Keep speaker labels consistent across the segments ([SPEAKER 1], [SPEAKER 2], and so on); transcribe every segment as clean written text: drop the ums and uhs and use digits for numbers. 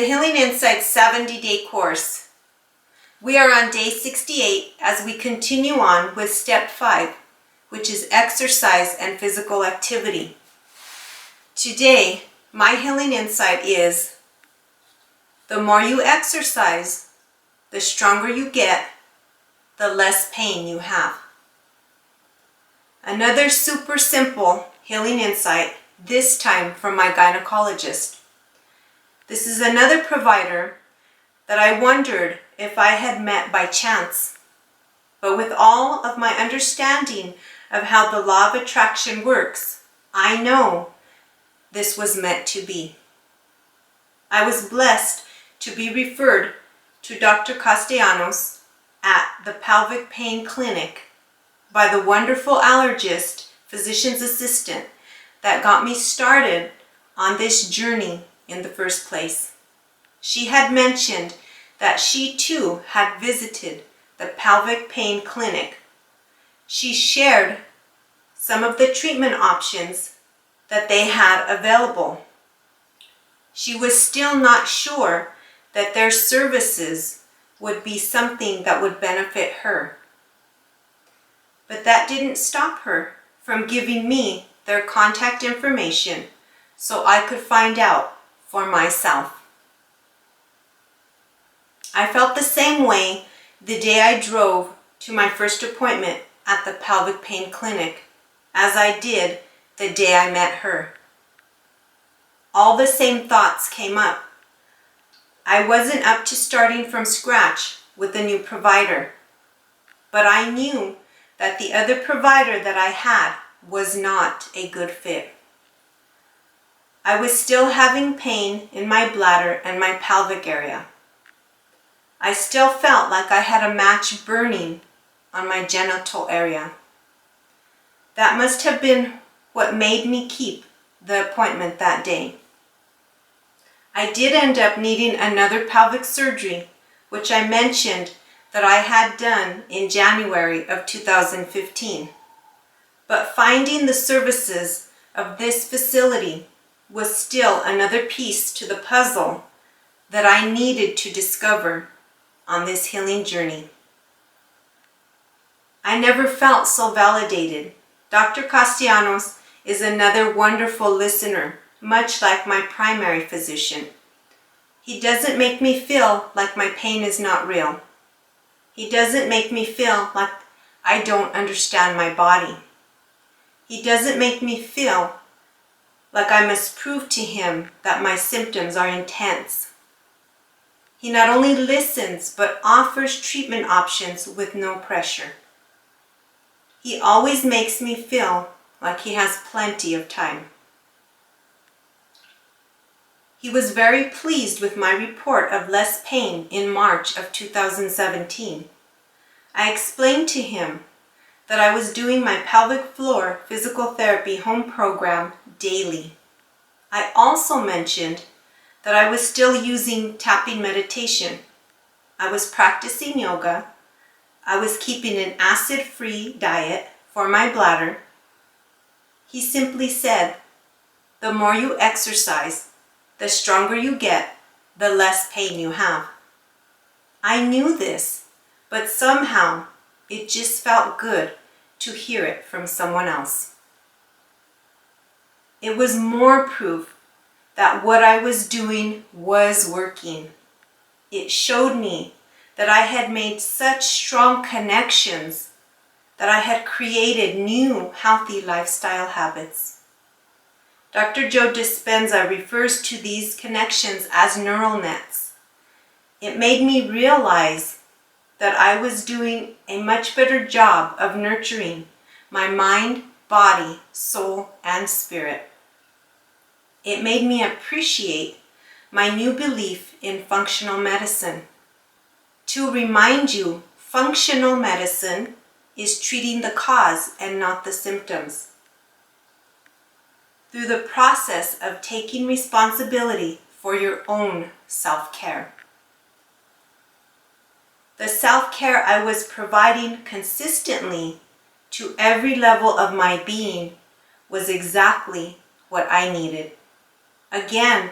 [SPEAKER 1] the Healing Insights 70-day course. We are on day 68 as we continue on with step 5, which is exercise and physical activity. Today, my healing insight is, the more you exercise, the stronger you get, the less pain you have. Another super simple healing insight, this time from my gynecologist. This is another provider that I wondered if I had met by chance. But with all of my understanding of how the law of attraction works, I know this was meant to be. I was blessed to be referred to Dr. Castellanos at the Pelvic Pain Clinic by the wonderful allergist, physician's assistant that got me started on this journey in the first place. She had mentioned that she too had visited the Pelvic Pain Clinic. She shared some of the treatment options that they had available. She was still not sure that their services would be something that would benefit her. But that didn't stop her from giving me their contact information so I could find out for myself. I felt the same way the day I drove to my first appointment at the Pelvic Pain Clinic as I did the day I met her. All the same thoughts came up. I wasn't up to starting from scratch with a new provider, but I knew that the other provider that I had was not a good fit. I was still having pain in my bladder and my pelvic area. I still felt like I had a match burning on my genital area. That must have been what made me keep the appointment that day. I did end up needing another pelvic surgery, which I mentioned that I had done in January of 2015. But finding the services of this facility was still another piece to the puzzle that I needed to discover on this healing journey. I never felt so validated. Dr. Castellanos is another wonderful listener, much like my primary physician. He doesn't make me feel like my pain is not real. He doesn't make me feel like I don't understand my body. He doesn't make me feel like I must prove to him that my symptoms are intense. He not only listens, but offers treatment options with no pressure. He always makes me feel like he has plenty of time. He was very pleased with my report of less pain in March of 2017. I explained to him that I was doing my pelvic floor physical therapy home program daily. I also mentioned that I was still using tapping meditation. I was practicing yoga. I was keeping an acid-free diet for my bladder. He simply said, the more you exercise, the stronger you get, the less pain you have. I knew this, but somehow it just felt good to hear it from someone else. It was more proof that what I was doing was working. It showed me that I had made such strong connections that I had created new healthy lifestyle habits. Dr. Joe Dispenza refers to these connections as neural nets. It made me realize that I was doing a much better job of nurturing my mind, body, soul, and spirit. It made me appreciate my new belief in functional medicine. To remind you, functional medicine is treating the cause and not the symptoms. Through the process of taking responsibility for your own self-care. The self-care I was providing consistently to every level of my being was exactly what I needed. Again,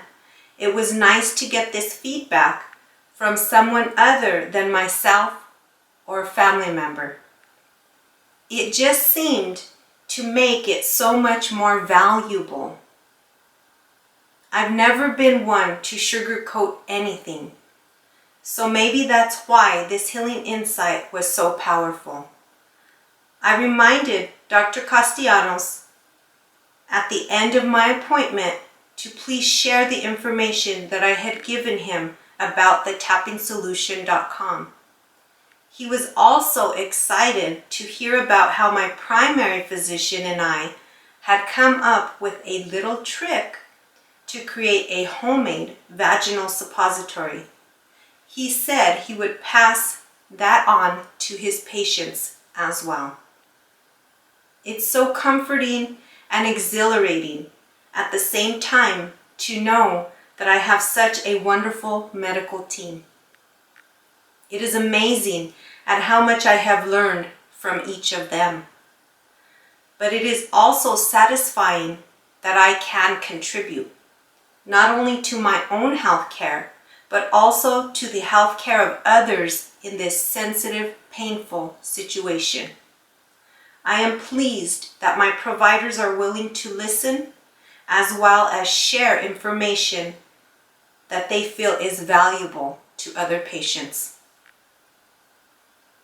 [SPEAKER 1] it was nice to get this feedback from someone other than myself or a family member. It just seemed to make it so much more valuable. I've never been one to sugarcoat anything. So maybe that's why this healing insight was so powerful. I reminded Dr. Castellanos at the end of my appointment to please share the information that I had given him about the tappingsolution.com. He was also excited to hear about how my primary physician and I had come up with a little trick to create a homemade vaginal suppository. He said he would pass that on to his patients as well. It's so comforting and exhilarating at the same time to know that I have such a wonderful medical team. It is amazing at how much I have learned from each of them. But it is also satisfying that I can contribute, not only to my own health care, but also to the health care of others in this sensitive, painful situation. I am pleased that my providers are willing to listen as well as share information that they feel is valuable to other patients.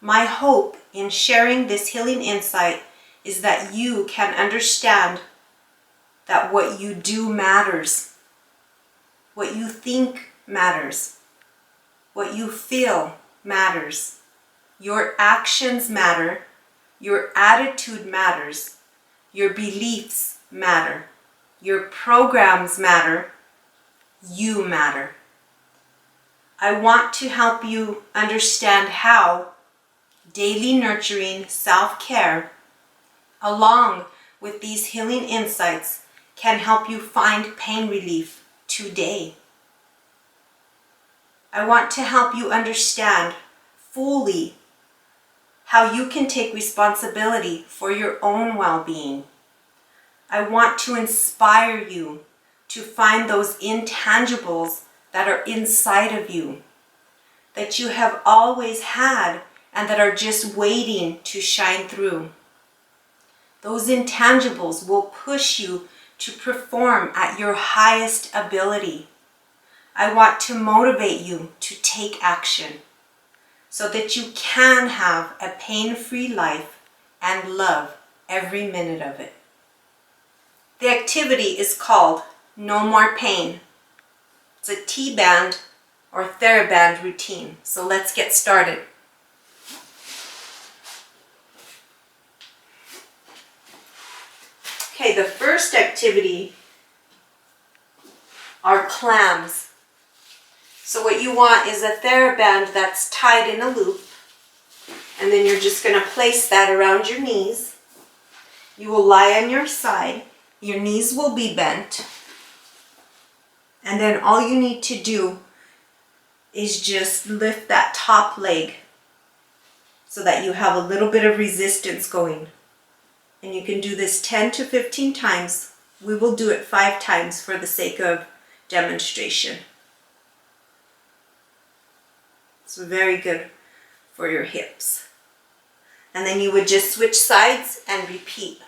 [SPEAKER 1] My hope in sharing this healing insight is that you can understand that what you do matters, what you think matters, what you feel matters, your actions matter, your attitude matters, your beliefs matter, your programs matter, you matter. I want to help you understand how daily nurturing self-care, along with these healing insights, can help you find pain relief today. I want to help you understand fully how you can take responsibility for your own well-being. I want to inspire you to find those intangibles that are inside of you, that you have always had and that are just waiting to shine through. Those intangibles will push you to perform at your highest ability. I want to motivate you to take action so that you can have a pain-free life and love every minute of it. The activity is called No More Pain. It's a T-band or TheraBand routine. So let's get started. Okay, the first activity are clams. So what you want is a TheraBand that's tied in a loop, and then you're just going to place that around your knees. You will lie on your side, your knees will be bent, and then all you need to do is just lift that top leg so that you have a little bit of resistance going. And you can do this 10 to 15 times. We will do it 5 times for the sake of demonstration. It's very good for your hips. And then you would just switch sides and repeat.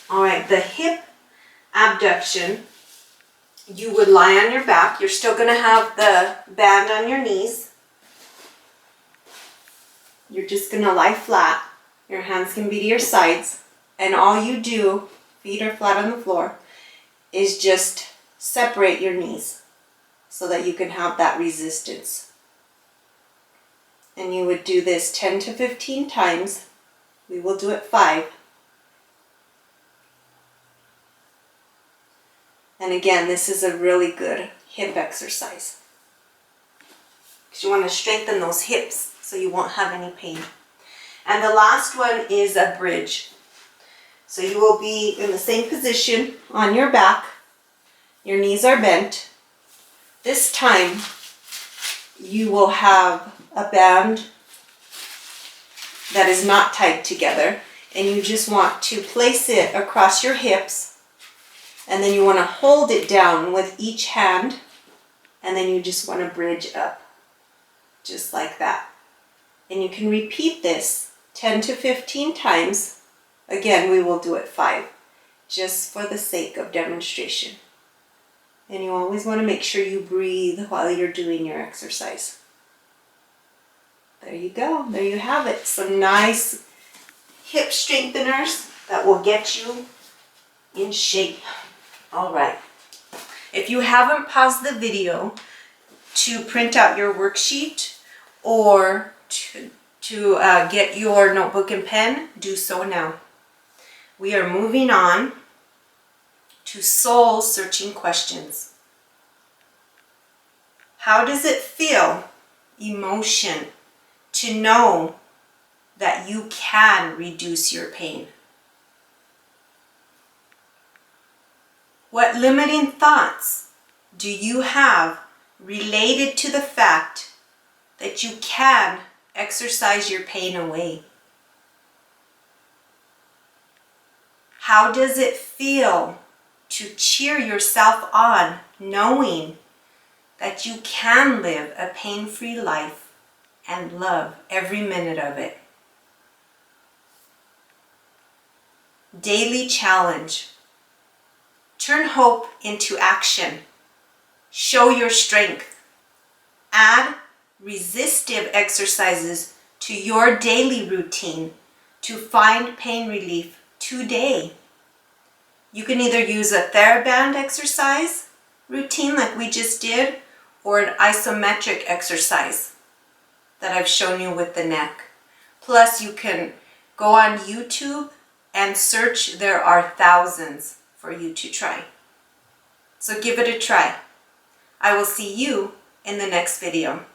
[SPEAKER 1] All right, the hip abduction, you would lie on your back. You're still going to have the band on your knees. You're just going to lie flat. Your hands can be to your sides. And all you do, feet are flat on the floor, is just separate your knees so that you can have that resistance. And you would do this 10 to 15 times. We will do it 5. And again, this is a really good hip exercise, because you want to strengthen those hips so you won't have any pain. And the last one is a bridge. So you will be in the same position on your back. Your knees are bent. This time you will have a band that is not tied together, and you just want to place it across your hips And then you want to hold it down with each hand, and then you just want to bridge up, just like that. And you can repeat this 10 to 15 times. Again, we will do it 5, just for the sake of demonstration. And you always want to make sure you breathe while you're doing your exercise. There you go. There you have it. Some nice hip strengtheners that will get you in shape. All right. If you haven't paused the video to print out your worksheet or to get your notebook and pen, do so now. We are moving on to soul-searching questions. How does it feel, emotion, to know that you can reduce your pain? What limiting thoughts do you have related to the fact that you can exercise your pain away? How does it feel to cheer yourself on knowing that you can live a pain-free life and love every minute of it? Daily challenge. Turn hope into action. Show your strength. Add resistive exercises to your daily routine to find pain relief today. You can either use a TheraBand exercise routine like we just did, or an isometric exercise that I've shown you with the neck. Plus, you can go on YouTube and search. There are thousands for you to try. So give it a try. I will see you in the next video.